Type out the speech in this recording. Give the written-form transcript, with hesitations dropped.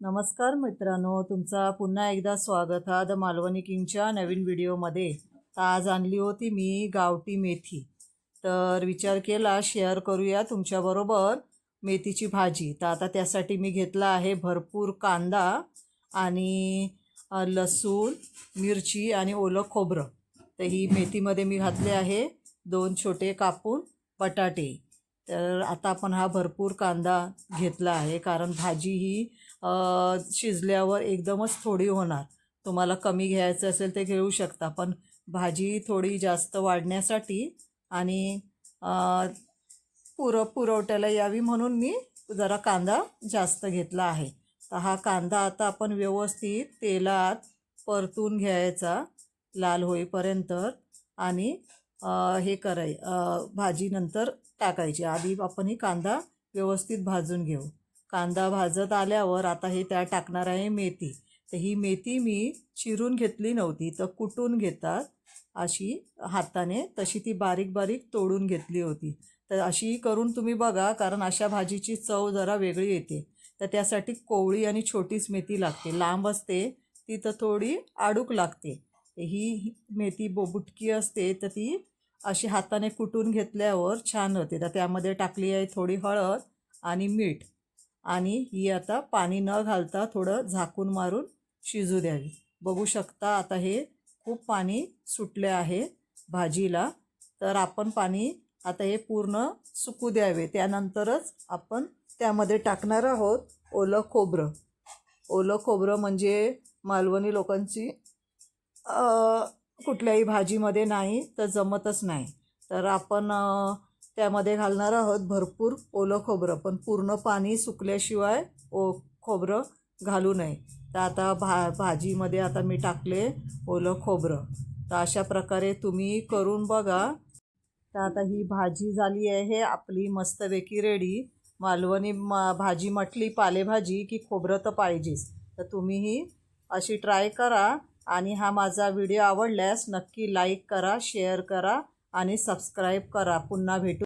नमस्कार मित्रांनो, तुमचा पुन्हा एकदा स्वागत आहे द मालवणी किंगच्या नवीन व्हिडिओमध्ये। तर आज आणली होती मी गावठी मेथी। तर विचार केला शेअर करूया तुमच्याबरोबर मेथीची भाजी। तर आता त्यासाठी मी घेतला आहे भरपूर कांदा आणि लसूण, मिरची आणि ओलं खोबरं। तर ही मेथीमध्ये मी घातले आहे 2 छोटे कापून बटाटे। तर आता आपण हा भरपूर कांदा घेतला आहे कारण भाजी ही शिजल्यावर एकदमच थोडी होणार। तुम्हाला कमी घ्यायचं असेल ते घेऊ शकता, पण भाजी थोडी जास्त वाढण्यासाठी आणि पुरवठ्याला यावी म्हणून मी जरा कांदा जास्त घेतला आहे। तर हा कांदा आता आपण व्यवस्थित तेलात परतून घ्यायचा लाल होईपर्यंत आणि हे भाजी नंतर टाकायची। आधी आपण ही कांदा व्यवस्थित भाजून घेऊ। कांदा भाजत आल्यावर आता हे त्यात टाकणार आहे मेथी। तर ही मेथी मी चिरून घेतली नव्हती, तर कुटून घेतात अशी हाताने, तशी ती बारीक बारीक तोडून घेतली होती। तर अशी करून तुम्ही बघा, कारण अशा भाजीची चव जरा वेगळी येते। तर त्यासाठी कोवळी आणि छोटीच मेथी लागते, लांब असते ती तर थोडी आडूक लागते। ही मेथी बुटकी असते तर ती अशी हाताने कुटून घेतल्यावर छान होते। तर त्यामध्ये टाकली आहे थोडी हळद आणि मीठ, आणि ही आता पाणी न घालता थोडं झाकून मारून शिजू द्यावी। बघू शकता आता हे खूप पाणी सुटले आहे भाजीला। तर आपण पाणी आता हे पूर्ण सुकू द्यावे, त्यानंतरच आपण त्यामध्ये टाकणार आहोत ओलं खोबरं। ओलं खोबरं म्हणजे मालवणी लोकांची कुठल्याही भाजीमध्ये नाही तर जमतच नाही। तर आपण त्यामध्ये घालणार आहोत भरपूर ओलं खोबरं, पण पूर्ण पाणी सुकल्याशिवाय खोबरं घालू नये। तर आता भाजीमध्ये आता मी टाकले ओलं खोबरं। तर अशा प्रकारे तुम्ही करून बघा। तर आता ही भाजी झाली आहे आपली मस्तपैकी रेडी। मालवणी भाजी म्हटली पालेभाजी की खोबरं तर पाहिजेच। तर तुम्हीही अशी ट्राय करा, आणि हा माझा व्हिडिओ आवडल्यास नक्की लाईक करा, शेअर करा आणि सबस्क्राईब करा। पुन्हा भेटू।